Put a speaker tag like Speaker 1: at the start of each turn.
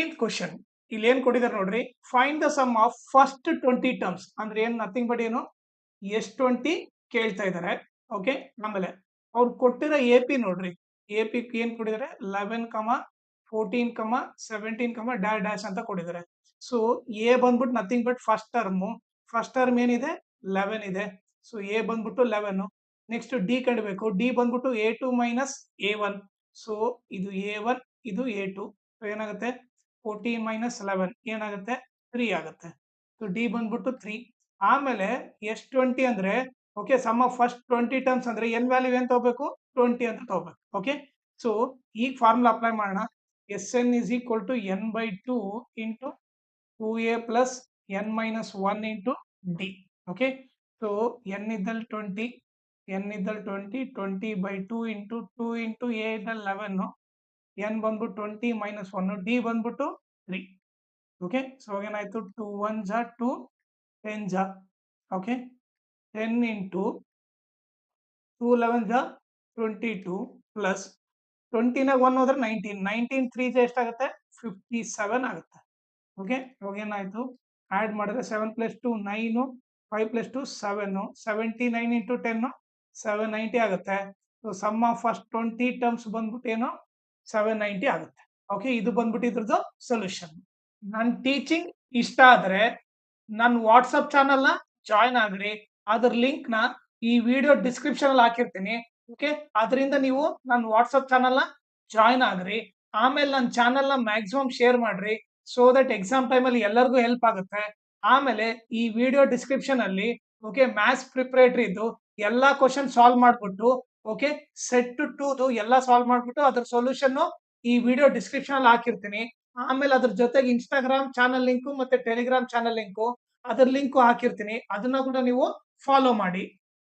Speaker 1: 15th question ಇಲ್ಲಿ ಏನ್ ಕೊಟ್ಟಿದ್ದಾರೆ ನೋಡ್ರಿ. Find the sum of first 20 terms ಅಂದ್ರೆ ಏನ್ ನಥಿಂಗ್ ಬಟ್ ಏನು S20 ಕೇಳ್ತಾ ಇದ್ದಾರೆ. ಓಕೆ, ಆಮೇಲೆ ಅವ್ರು ಕೊಟ್ಟಿರೋ ಎ ಪಿ ನೋಡ್ರಿ. ಎ ಪಿ ಏನ್ ಕೊಟ್ಟಿದ್ದಾರೆ 11, 14, 17, ಡ್ಯಾಶ್ ಡ್ಯಾಶ್ ಅಂತ ಕೊಟ್ಟಿದ್ದಾರೆ. ಸೊ ಎ ಬಂದ್ಬಿಟ್ಟು ನಥಿಂಗ್ ಬಟ್ ಫಸ್ಟ್ ಟರ್ಮ್ ಏನಿದೆ 11 ಇದೆ. ಸೊ ಎ ಬಂದ್ಬಿಟ್ಟು 11. Next D ಕಂಡಿಬೇಕು. ಡಿ ಬಂದ್ಬಿಟ್ಟು A2 ಮೈನಸ್ A1. ಸೊ ಇದು A1 ಇದು A2. ಏನಾಗುತ್ತೆ 14 ಮೈನಸ್ 11 ಏನಾಗುತ್ತೆ 3 ಆಗುತ್ತೆ. ಸೊ ಡಿ ಬಂದ್ಬಿಟ್ಟು 3. ಆಮೇಲೆ S20 ಅಂದ್ರೆ okay sum of first 20 terms ಅಂದ್ರೆ ಎನ್ ವ್ಯಾಲ್ಯೂ ಏನ್ ತಗೋಬೇಕು 20 ಅಂತ ತಗೋಬೇಕು. ಓಕೆ, ಸೊ ಈಗ ಫಾರ್ಮುಲಾ ಅಪ್ಲೈ ಮಾಡೋಣ. Sn is equal to n/2 into 2a plus n minus 1 into d. Okay, so n ಇದ್ದಲ್ಲಿ 20, 20/2 into 2 into a ಇದ್ದಲ್ಲಿ 11, n ಬಂದ್ಬಿಟ್ಟು 20 minus 1, d ಬಂದ್ಬಿಟ್ಟು 3. ಓಕೆ, ಸೊ ಏನಾಯ್ತು 2 1 ಜಾ 2 10 ಜಾ. ಓಕೆ, 10 into 2 11 ಜಾ 22 ಪ್ಲಸ್ 20 ನ 1 ಹೋದ್ರೆ 19 3 ಜಾ ಎಷ್ಟಾಗುತ್ತೆ 57 ಆಗುತ್ತೆ. ಓಕೆ, ಇವಾಗ ಏನಾಯ್ತು ಆಡ್ ಮಾಡಿದ್ರೆ 7 + 2 9, 5 + 2 7, 79 into 10 790 ಆಗುತ್ತೆ. So sum of first 20 terms ಬಂದ್ಬಿಟ್ಟು ಏನು 790 ಆಗುತ್ತೆ. ಓಕೆ, ಇದು ಬಂದ್ಬಿಟ್ಟು ಇದ್ರದ್ದು ಸೊಲ್ಯೂಷನ್. ನನ್ನ ಟೀಚಿಂಗ್ ಇಷ್ಟ ಆದ್ರೆ ನನ್ನ ವಾಟ್ಸಪ್ ಚಾನಲ್ ನ ಜಾಯ್ನ್ ಆಗ್ರಿ. ಅದ್ರ ಲಿಂಕ್ ನ ಈ ವಿಡಿಯೋ ಡಿಸ್ಕ್ರಿಪ್ಷನ್ ಅಲ್ಲಿ ಹಾಕಿರ್ತೀನಿ. ಓಕೆ, ಅದರಿಂದ ನೀವು ನನ್ನ ವಾಟ್ಸಪ್ ಚಾನಲ್ ನ ಜಾಯ್ನ್ ಆಗ್ರಿ. ಆಮೇಲೆ ನನ್ನ ಚಾನಲ್ ನ ಮ್ಯಾಕ್ಸಿಮಮ್ ಶೇರ್ ಮಾಡ್ರಿ. ಸೊ ದಟ್ ಎಕ್ಸಾಮ್ ಟೈಮ್ ಅಲ್ಲಿ ಎಲ್ಲರಿಗೂ ಹೆಲ್ಪ್ ಆಗುತ್ತೆ. ಆಮೇಲೆ ಈ ವಿಡಿಯೋ ಡಿಸ್ಕ್ರಿಪ್ಷನ್ ಅಲ್ಲಿ ಓಕೆ ಮ್ಯಾಥ್ಸ್ ಪ್ರಿಪರೇಟರಿ ಇದು ಎಲ್ಲಾ ಕ್ವಶನ್ ಸಾಲ್ವ್ ಮಾಡ್ಬಿಟ್ಟು ಓಕೆ ಸೆಟ್ ಟು ಎಲ್ಲ ಸಾಲ್ವ್ ಮಾಡ್ಬಿಟ್ಟು ಅದ್ರ ಸೊಲ್ಯೂಷನ್ ಈ ವಿಡಿಯೋ ಡಿಸ್ಕ್ರಿಪ್ಷನ್ ಅಲ್ಲಿ ಹಾಕಿರ್ತೀನಿ. ಆಮೇಲೆ ಅದ್ರ ಜೊತೆಗೆ ಇನ್ಸ್ಟಾಗ್ರಾಮ್ ಚಾನಲ್ ಲಿಂಕು ಮತ್ತೆ ಟೆಲಿಗ್ರಾಮ್ ಚಾನಲ್ ಲಿಂಕು ಅದ್ರ ಲಿಂಕು ಹಾಕಿರ್ತೀನಿ. ಅದನ್ನ ಕೂಡ ನೀವು ಫಾಲೋ ಮಾಡಿ.